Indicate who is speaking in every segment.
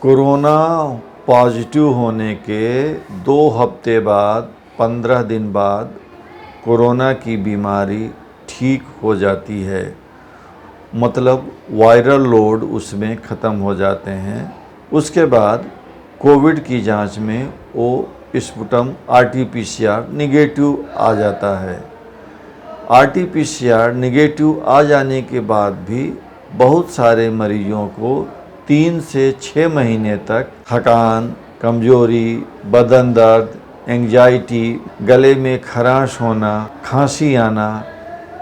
Speaker 1: Corona positive होने के 2 हफ्ते बाद 15 दिन बाद कोरोना की बीमारी ठीक हो जाती है। मतलब वायरल लोड उसमें ख़त्म हो जाते हैं। उसके बाद कोविड की जांच में वो स्पुटम RT-PCR निगेटिव आ जाता है। RT-PCR निगेटिव आ जाने के बाद भी बहुत सारे मरीजों को 3 से 6 महीने तक थकान, कमजोरी, बदन दर्द, एंग्जाइटी, गले में खराश होना, खांसी आना,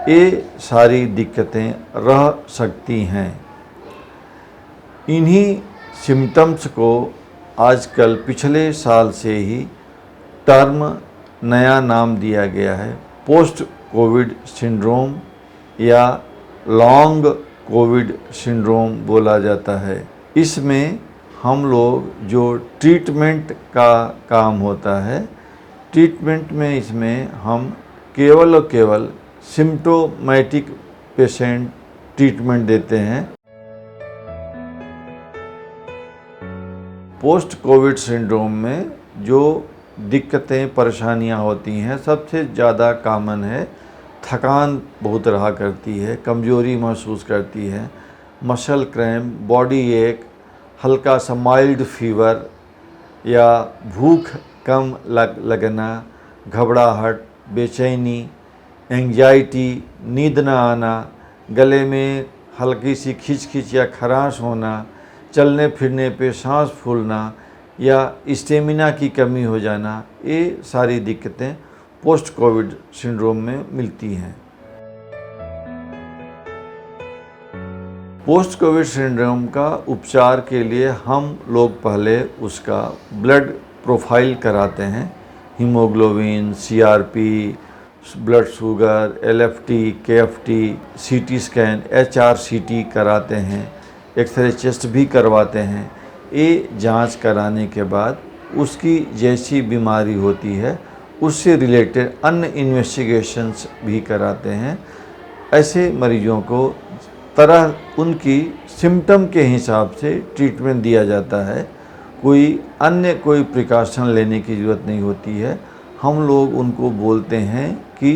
Speaker 1: ये सारी दिक्कतें रह सकती हैं। इन्हीं सिम्टम्स को आजकल पिछले साल से ही टर्म नया नाम दिया गया है, पोस्ट कोविड सिंड्रोम या लॉन्ग कोविड सिंड्रोम बोला जाता है। इसमें हम लोग जो ट्रीटमेंट का काम होता है, ट्रीटमेंट में इसमें हम केवल और केवल सिम्प्टोमेटिक पेशेंट ट्रीटमेंट देते हैं। पोस्ट कोविड सिंड्रोम में जो दिक्कतें परेशानियां होती हैं, सबसे ज़्यादा कॉमन है थकान बहुत रहा करती है, कमज़ोरी महसूस करती है, मसल क्रैम्प, बॉडी एक, हल्का सा माइल्ड फीवर या भूख कम लगना, घबराहट, बेचैनी, एंग्जाइटी, नींद न आना, गले में हल्की सी खिंच या खराश होना, चलने फिरने पे सांस फूलना या स्टेमिना की कमी हो जाना, ये सारी दिक्कतें पोस्ट कोविड सिंड्रोम में मिलती हैं। पोस्ट कोविड सिंड्रोम का उपचार के लिए हम लोग पहले उसका ब्लड प्रोफाइल कराते हैं, haemoglobin, CRP, blood sugar, LFT, KFT, CT scan, HRCT कराते हैं, एक्सरे चेस्ट भी करवाते हैं। ये जांच कराने के बाद उसकी जैसी बीमारी होती है उससे रिलेटेड अन्य इन्वेस्टिगेशंस भी कराते हैं। ऐसे मरीजों को तरह उनकी सिम्टम के हिसाब से ट्रीटमेंट दिया जाता है। कोई प्रिकॉशन लेने की ज़रूरत नहीं होती है। हम लोग उनको बोलते हैं कि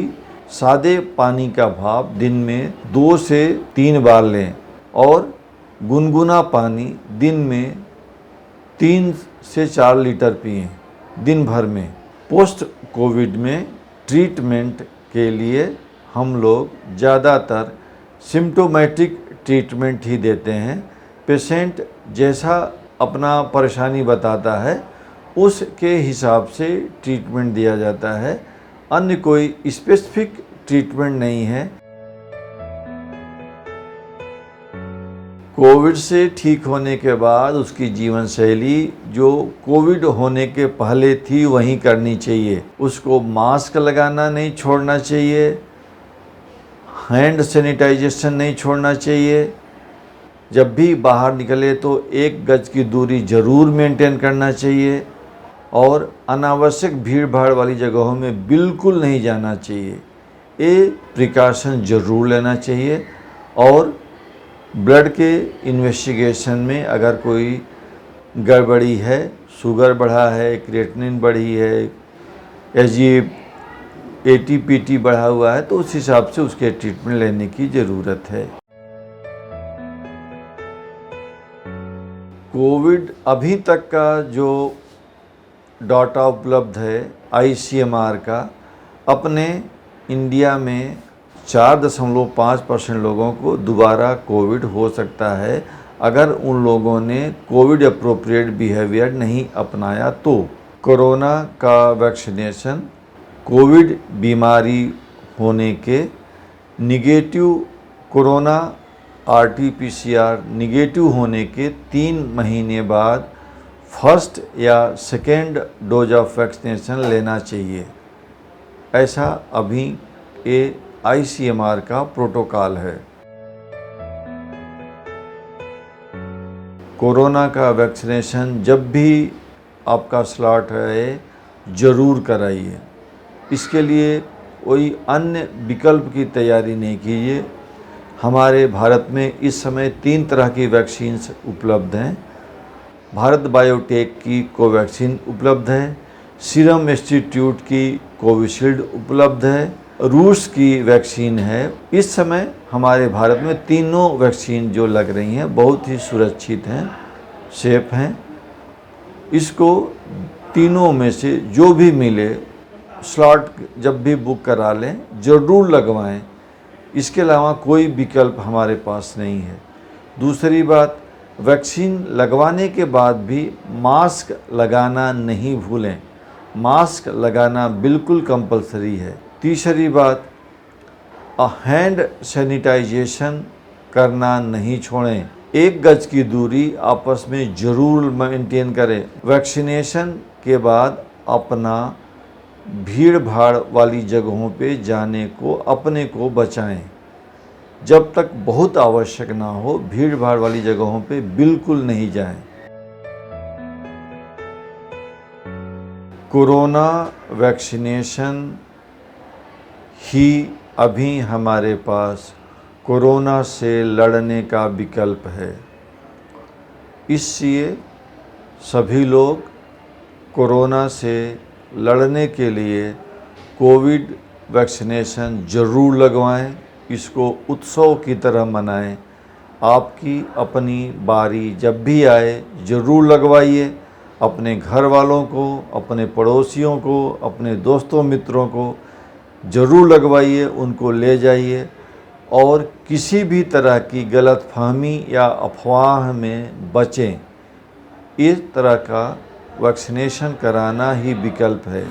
Speaker 1: सादे पानी का भाप दिन में 2 से 3 बार लें और गुनगुना पानी दिन में 3 से 4 लीटर पिएं दिन भर में। पोस्ट कोविड में ट्रीटमेंट के लिए हम लोग ज़्यादातर सिम्प्टोमेटिक ट्रीटमेंट ही देते हैं। पेशेंट जैसा अपना परेशानी बताता है उसके हिसाब से ट्रीटमेंट दिया जाता है। अन्य कोई स्पेसिफिक ट्रीटमेंट नहीं है। कोविड से ठीक होने के बाद उसकी जीवन शैली जो कोविड होने के पहले थी वहीं करनी चाहिए। उसको मास्क लगाना नहीं छोड़ना चाहिए, हैंड सैनिटाइजेशन नहीं छोड़ना चाहिए, जब भी बाहर निकले तो 1 गज की दूरी ज़रूर मेंटेन करना चाहिए और अनावश्यक भीड़ भाड़ वाली जगहों में बिल्कुल नहीं जाना चाहिए। ये प्रिकॉशन ज़रूर लेना चाहिए। और ब्लड के इन्वेस्टिगेशन में अगर कोई गड़बड़ी है, शुगर बढ़ा है, क्रिएटिनिन बढ़ी है, ATPT बढ़ा हुआ है, तो उस हिसाब से उसके ट्रीटमेंट लेने की ज़रूरत है। कोविड अभी तक का जो डाटा उपलब्ध है ICMR का, अपने इंडिया में 4.5% लोगों को दोबारा कोविड हो सकता है अगर उन लोगों ने कोविड अप्रोप्रिएट बिहेवियर नहीं अपनाया तो। कोरोना का वैक्सीनेशन कोविड बीमारी होने के निगेटिव कोरोना RT-PCR निगेटिव होने के 3 महीने बाद फर्स्ट या सेकेंड डोज ऑफ वैक्सीनेशन लेना चाहिए। ऐसा अभी ये ICMR का प्रोटोकॉल है। कोरोना का वैक्सीनेशन जब भी आपका स्लॉट है ज़रूर कराइए। इसके लिए कोई अन्य विकल्प की तैयारी नहीं कीजिए। हमारे भारत में इस समय 3 तरह की वैक्सीन्स उपलब्ध हैं। भारत बायोटेक की कोवैक्सीन उपलब्ध है, सीरम इंस्टीट्यूट की कोविशील्ड उपलब्ध है, रूस की वैक्सीन है। इस समय हमारे भारत में तीनों वैक्सीन जो लग रही हैं बहुत ही सुरक्षित हैं, सेफ हैं। इसको तीनों में से जो भी मिले स्लॉट जब भी बुक करा लें, ज़रूर लगवाएं। इसके अलावा कोई विकल्प हमारे पास नहीं है। दूसरी बात, वैक्सीन लगवाने के बाद भी मास्क लगाना नहीं भूलें। मास्क लगाना बिल्कुल कंपलसरी है। तीसरी बात, हैंड सैनिटाइजेशन करना नहीं छोड़ें। 1 गज की दूरी आपस में ज़रूर मेंटेन करें। वैक्सीनेशन के बाद अपना भीड़ भाड़ वाली जगहों पे जाने को अपने को बचाएं। जब तक बहुत आवश्यक ना हो, भीड़ भाड़ वाली जगहों पे बिल्कुल नहीं जाएं। कोरोना वैक्सीनेशन ही अभी हमारे पास कोरोना से लड़ने का विकल्प है। इसलिए सभी लोग कोरोना से लड़ने के लिए कोविड वैक्सीनेशन ज़रूर लगवाएं। इसको उत्सव की तरह मनाएं। आपकी अपनी बारी जब भी आए ज़रूर लगवाइए। अपने घर वालों को, अपने पड़ोसियों को, अपने दोस्तों मित्रों को ज़रूर लगवाइए, उनको ले जाइए और किसी भी तरह की गलतफहमी या अफवाह में बचें। इस तरह का वैक्सीनेशन कराना ही विकल्प है।